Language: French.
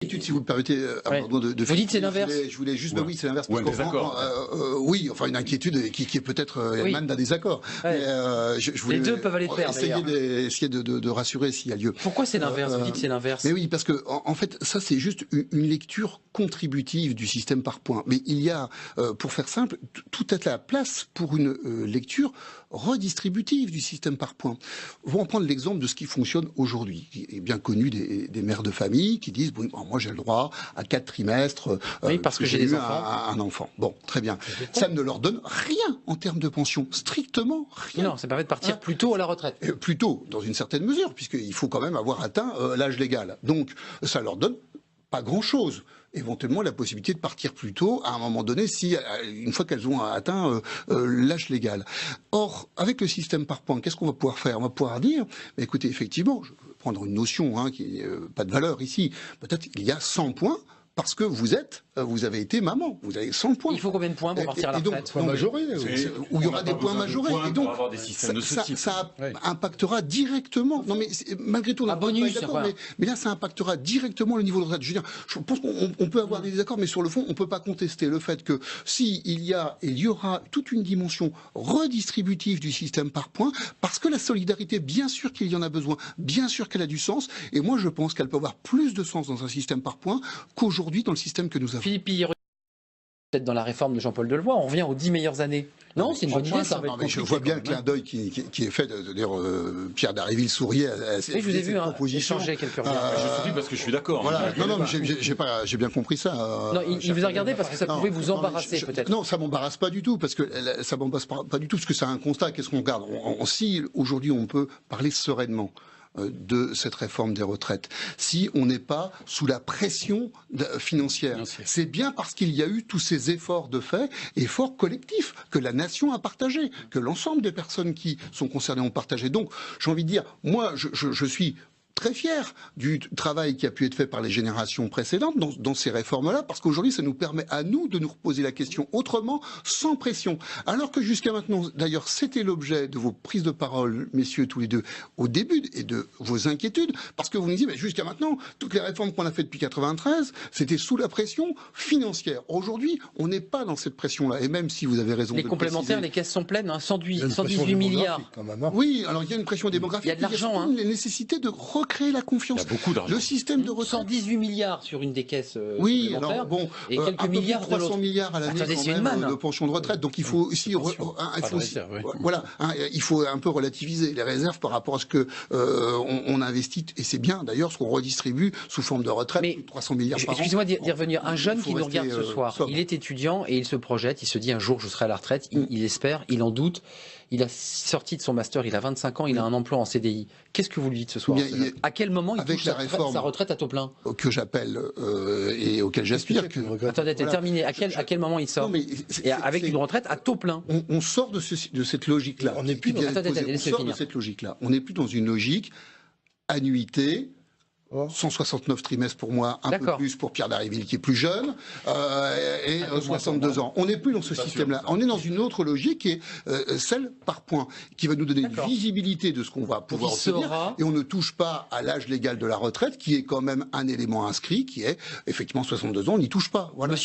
Si vous me permettez, vous dites c'est l'inverse. Je voulais juste, oui, c'est l'inverse. Oui, enfin une inquiétude qui est peut-être émane d'un désaccord. Ouais. Je voulais les deux peuvent aller de pair. Essayer de rassurer s'il y a lieu. Pourquoi c'est l'inverse? Vous dites c'est l'inverse. Mais oui, parce que en fait, ça c'est juste une lecture contributive du système par points. Mais il y a, pour faire simple, tout à la place pour une lecture redistributive du système par points. On va prendre l'exemple de ce qui fonctionne aujourd'hui, qui est bien connu des mères de famille qui disent bon, moi j'ai le droit à 4 trimestres parce que j'ai eu un enfant. Bon, très bien. Ça ne leur donne rien en termes de pension, strictement rien. Non, ça permet de partir plus tôt à la retraite. Plus tôt, dans une certaine mesure, puisqu'il faut quand même avoir atteint l'âge légal. Donc, ça leur donne pas grand-chose. Éventuellement la possibilité de partir plus tôt à un moment donné, une fois qu'elles ont atteint l'âge légal. Or, avec le système par points, qu'est-ce qu'on va pouvoir faire? On va pouvoir dire, écoutez, effectivement, je vais prendre une notion qui n'a pas de valeur ici, peut-être il y a 100 points, parce que vous avez été maman, vous avez 100 points. Il faut combien de points pour partir à la retraite? Points majorés, où il y aura des points majorés. Et donc, ça impactera directement. Non, mais malgré tout, un bonus. Mais là, ça impactera directement le niveau de retraite. Je veux dire, je pense qu'on peut avoir des désaccords, mais sur le fond, on ne peut pas contester le fait que il y aura toute une dimension redistributive du système par points, parce que la solidarité, bien sûr qu'il y en a besoin, bien sûr qu'elle a du sens, et moi, je pense qu'elle peut avoir plus de sens dans un système par points qu'aujourd'hui dans le système que nous avons. Philippe, peut-être dans la réforme de Jean-Paul Delevoye, on revient aux 10 meilleures années. Non, c'est une bonne idée, ça. Je vois bien le clin d'œil qui est fait. D'ailleurs, Pierre Dharréville souriait à ces propositions. Échanger quelques regards. Je souris parce que je suis d'accord. Voilà. Non, mais j'ai bien compris ça. Non, il vous a regardé parce que ça pouvait vous embarrasser, peut-être. Non, ça m'embarrasse pas du tout, parce que ça m'embarrasse pas du tout, parce que c'est un constat. Qu'est-ce qu'on regarde? Si aujourd'hui on peut parler sereinement de cette réforme des retraites, si on n'est pas sous la pression financière. C'est bien parce qu'il y a eu tous ces efforts de fait, efforts collectifs, que la nation a partagé, que l'ensemble des personnes qui sont concernées ont partagé. Donc, j'ai envie de dire, moi, je suis très fier du travail qui a pu être fait par les générations précédentes dans ces réformes-là, parce qu'aujourd'hui, ça nous permet à nous de nous reposer la question autrement, sans pression. Alors que jusqu'à maintenant, d'ailleurs, c'était l'objet de vos prises de parole, messieurs tous les deux, au début, et de vos inquiétudes, parce que vous nous dites, mais jusqu'à maintenant, toutes les réformes qu'on a faites depuis 93, c'était sous la pression financière. Aujourd'hui, on n'est pas dans cette pression-là, et même si vous avez raison. Les complémentaires, les caisses sont pleines, 118 milliards. Oui, alors il y a une pression démographique. Il y a de l'argent. Il y a une nécessité de créer la confiance. Il y a beaucoup d'argent. Le système de retraite. 118 milliards sur une des caisses. Oui, alors bon, et quelques milliards 300 milliards à l'année de pension de retraite. Donc il faut aussi, il faut un peu relativiser les réserves par rapport à ce que on investit, et c'est bien d'ailleurs ce qu'on redistribue sous forme de retraite. Mais 300 milliards par an. Excusez-moi d'y revenir. Un jeune qui nous regarde ce soir, il est étudiant et il se projette, il se dit un jour je serai à la retraite, il espère, il en doute. Il a sorti de son master, il a 25 ans, il a un emploi en CDI. Qu'est-ce que vous lui dites ce soir? À quel moment il touche sa retraite à taux plein? Que j'appelle et auquel j'aspire. Attendez, terminé. À quel moment il sort? Et avec une retraite à taux plein. On sort de cette logique-là. On n'est plus dans cette logique-là. On n'est plus dans une logique annuité. 169 trimestres pour moi, un peu plus pour Pierre Dharréville qui est plus jeune, et 62 ans. On n'est plus dans ce système-là. On est dans une autre logique qui est celle par points, qui va nous donner une visibilité de ce qu'on va pouvoir obtenir, et on ne touche pas à l'âge légal de la retraite, qui est quand même un élément inscrit, qui est effectivement 62 ans, on n'y touche pas. Voilà.